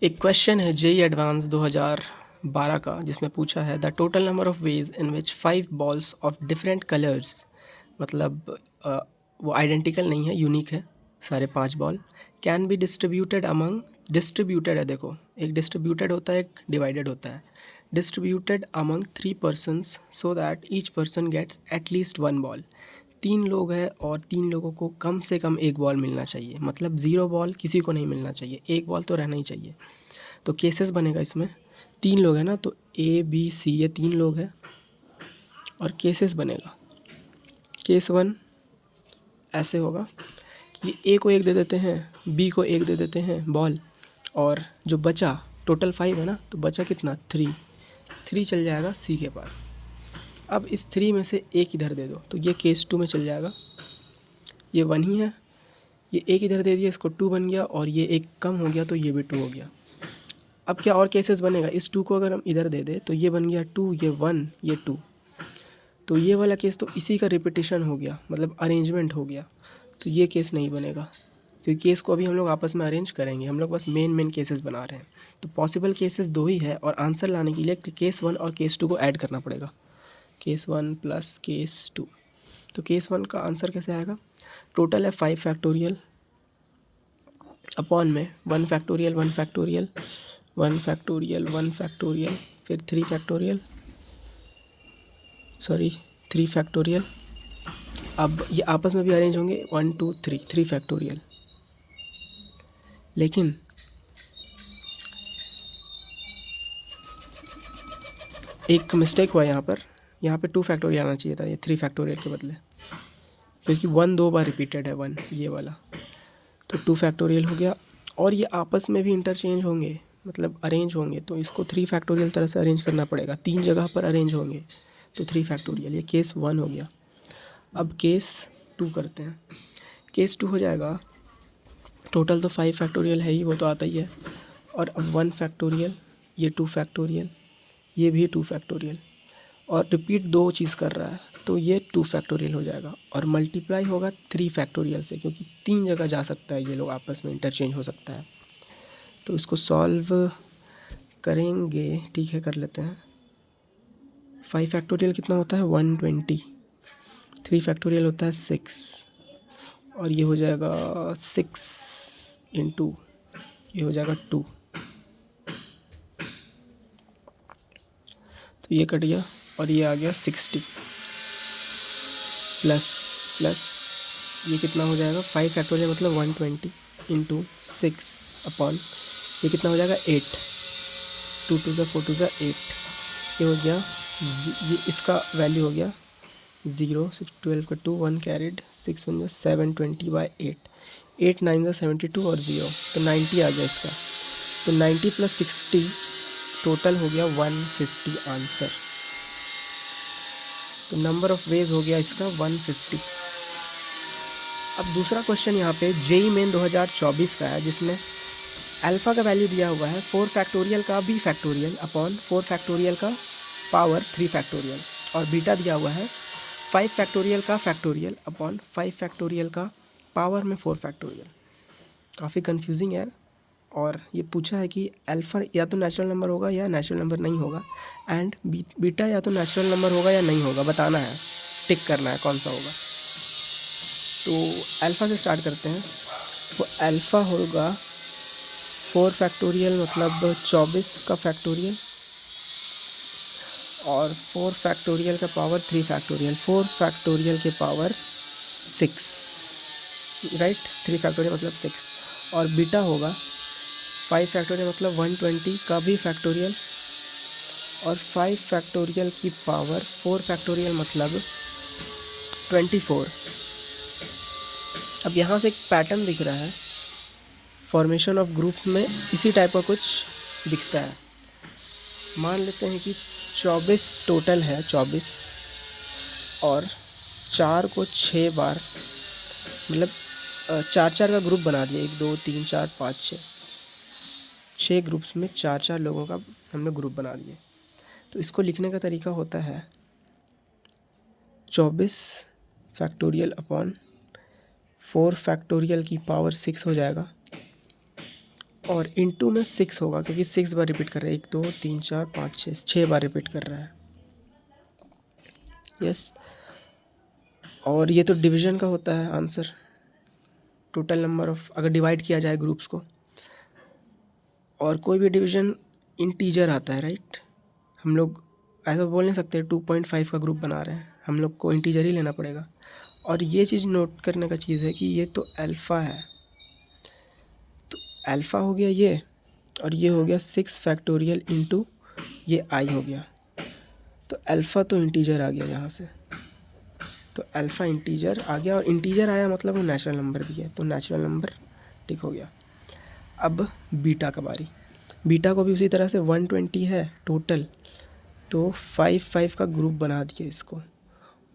एक क्वेश्चन है JEE advance 2012 का, जिसमें पूछा है the total number of ways in which 5 balls of different colours, मतलब वो आइडेंटिकल नहीं है, यूनिक है सारे 5 ball, can be distributed among, distributed है, देखो एक डिस्ट्रीब्यूटेड होता है एक डिवाइडेड होता है, distributed among 3 persons so that each person gets at least 1 ball. 3 लोग हैं और 3 लोगों को कम से कम 1 बॉल मिलना चाहिए, मतलब 0 बॉल किसी को नहीं मिलना चाहिए, 1 बॉल तो रहना ही चाहिए। तो केसेस बनेगा इसमें, 3 लोग हैं ना, तो ए बी सी ये 3 लोग हैं और केसेस बनेगा। केस 1 ऐसे होगा, ये ए को 1 दे देते हैं, बी को 1 दे देते हैं बॉल, और जो बचा टोटल 5 है ना, तो बचा कितना 3 चल जाएगा सी के पास। अब इस 3 में से एक इधर दे दो, तो ये केस 2 में चल जाएगा, ये 1 ही है, ये एक इधर दे दिया, इसको 2 बन गया, और ये एक कम हो गया तो ये भी 2 हो गया। अब क्या और केसेस बनेगा, इस 2 को अगर हम इधर दे दें तो ये बन गया 2, ये 1, ये 2, तो ये वाला केस तो इसी का रिपीटिशन हो गया, मतलब अरेंजमेंट हो गया, तो ये केस नहीं बनेगा, क्योंकि केस को अभी हम लोग आपस में अरेंज करेंगे, हम लोग बस मेन केसेस बना रहे हैं। तो पॉसिबल केसेस 2 ही है, और आंसर लाने के लिए केस 1 और केस 2 को ऐड करना पड़ेगा, केस 1 प्लस केस 2। तो केस 1 का आंसर कैसे आएगा, टोटल है 5 फैक्टोरियल अपॉन में 1 फैक्टोरियल 1 फैक्टोरियल 1 फैक्टोरियल 1 फैक्टोरियल, फिर 3 फैक्टोरियल, सॉरी 3 फैक्टोरियल। अब ये आपस में भी अरेंज होंगे, 1 2 3 फैक्टोरियल। लेकिन एक मिस्टेक हुआ यहाँ पर, यहाँ पे 2 फैक्टोरियल आना चाहिए था, ये 3 फैक्टोरियल के बदले, क्योंकि 1 2 बार रिपीटेड है 1 ये वाला, तो 2 फैक्टोरियल हो गया। और ये आपस में भी इंटरचेंज होंगे, मतलब अरेंज होंगे, तो इसको 3 फैक्टोरियल तरह से अरेंज करना पड़ेगा, 3 जगह पर अरेंज होंगे, तो 3 फैक्टोरियल, ये केस 1 हो गया। अब केस 2 करते हैं, केस 2 हो जाएगा, टोटल तो 5 फैक्टोरियल है ही, वो तो आता ही है, और अब 1 फैक्टोरियल, ये 2 फैक्टोरियल, ये भी 2 फैक्टोरियल, और रिपीट 2 चीज़ कर रहा है, तो ये 2 फैक्टोरियल हो जाएगा, और मल्टीप्लाई होगा 3 फैक्टोरियल से, क्योंकि 3 जगह जा सकता है, ये लोग आपस में इंटरचेंज हो सकता है। तो इसको सॉल्व करेंगे, ठीक है कर लेते हैं। 5 फैक्टोरियल कितना होता है 120, 3 फैक्टोरियल होता है 6, और ये हो जाएगा 6 इंटू, ये हो जाएगा 2, तो ये कट गया, और ये आ गया 60 प्लस प्लस, ये कितना हो जाएगा 5 फैक्टोरियल मतलब 120 इंटू 6 अपॉन, ये कितना हो जाएगा 8, 2 2 ज़ा 4 2 ज़ा 8, ये हो गया, ये इसका वैल्यू हो गया 0, 6 12 का 2 1 कैरिड, 6 1 720/8, 8 9 72 और 0, तो 90 आ गया इसका, तो 90 प्लस 60 टोटल हो गया 150 आंसर। तो नंबर ऑफ वेज हो गया इसका 150। अब दूसरा क्वेश्चन यहाँ पे जेई मेन 2024 का है, जिसमें अल्फ़ा का वैल्यू दिया हुआ है 4 फैक्टोरियल का बी फैक्टोरियल अपॉन 4 फैक्टोरियल का पावर 3 फैक्टोरियल, और बीटा दिया हुआ है 5 फैक्टोरियल का फैक्टोरियल अपॉन 5 फैक्टोरियल का पावर में 4 फैक्टोरियल। काफ़ी कंफ्यूजिंग है, और ये पूछा है कि अल्फ़ा या तो नेचुरल नंबर होगा या नेचुरल नंबर नहीं होगा, एंड बीटा या तो नेचुरल नंबर होगा या नहीं होगा, बताना है, टिक करना है कौन सा होगा। तो अल्फ़ा से स्टार्ट करते हैं, तो अल्फ़ा होगा 4 फैक्टोरियल मतलब 24 का फैक्टोरियल, और 4 फैक्टोरियल का पावर 3 फैक्टोरियल, 4 फैक्टोरियल के पावर 6, राइट, 3 फैक्टोरियल मतलब 6, और बीटा होगा 5 फैक्टोरियल मतलब 120 का भी फैक्टोरियल, और 5 फैक्टोरियल की पावर 4 फैक्टोरियल मतलब 24। अब यहाँ से एक पैटर्न दिख रहा है, फॉर्मेशन ऑफ ग्रुप में इसी टाइप का कुछ दिखता है। मान लेते हैं कि 24 टोटल है, 24, और 4 को 6 बार, मतलब 4 का ग्रुप बना दिया, 1 2 3 4 5 6 ग्रुप्स में 4 लोगों का हमने ग्रुप बना दिए। तो इसको लिखने का तरीका होता है 24 फैक्टोरियल अपॉन 4 फैक्टोरियल की पावर 6 हो जाएगा, और इनटू में 6 होगा क्योंकि 6 बार रिपीट कर रहा है, 1 2 3 4 5 6 बार रिपीट कर रहा है। यस, और ये तो डिवीजन का होता है आंसर, टोटल नंबर ऑफ अगर डिवाइड किया जाए ग्रुप्स को, और कोई भी डिवीजन इंटीजर आता है, राइट। हम लोग ऐसा बोल नहीं सकते 2.5 का ग्रुप बना रहे हैं, हम लोग को इंटीजर ही लेना पड़ेगा। और ये चीज़ नोट करने का चीज़ है कि ये तो अल्फ़ा है, तो अल्फ़ा हो गया ये, और ये हो गया 6 फैक्टोरियल इंटू ये आई हो गया, तो अल्फ़ा तो इंटीजर आ गया यहाँ से, तो अल्फ़ा इंटीजर आ गया, और इंटीजर आया मतलब वो नेचुरल नंबर भी है, तो नेचुरल नंबर टिक हो गया। अब बीटा का बारी, बीटा को भी उसी तरह से 120 है टोटल, तो 5 का ग्रुप बना दिया इसको,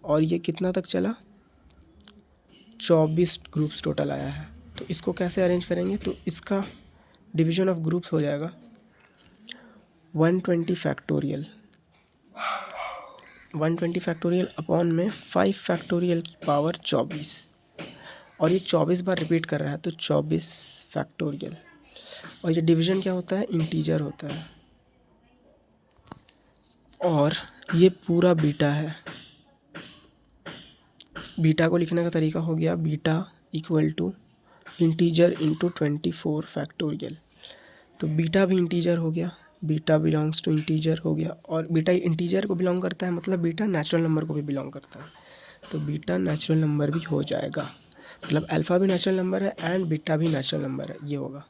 और ये कितना तक चला, 24 ग्रुप्स टोटल आया है। तो इसको कैसे अरेंज करेंगे, तो इसका डिवीजन ऑफ ग्रुप्स हो जाएगा 120 फैक्टोरियल, 120 फैक्टोरियल अपॉन में 5 फैक्टोरियल की पावर 24, और ये 24 बार रिपीट कर रहा है, तो 24 फैक्टोरियल, और ये डिवीजन क्या होता है, इंटीजर होता है, और ये पूरा बीटा है। बीटा को लिखने का तरीका हो गया beta equal to integer into 24 factorial, तो बीटा भी इंटीजर हो गया, बीटा बिलोंग्स टू इंटीजर हो गया, और बीटा इंटीजर को बिलोंग करता है मतलब बीटा नेचुरल नंबर को भी बिलोंग करता है, तो बीटा नेचुरल नंबर भी हो जाएगा, मतलब अल्फ़ा भी नेचुरल नंबर है एंड बीटा भी नेचुरल नंबर है, ये होगा।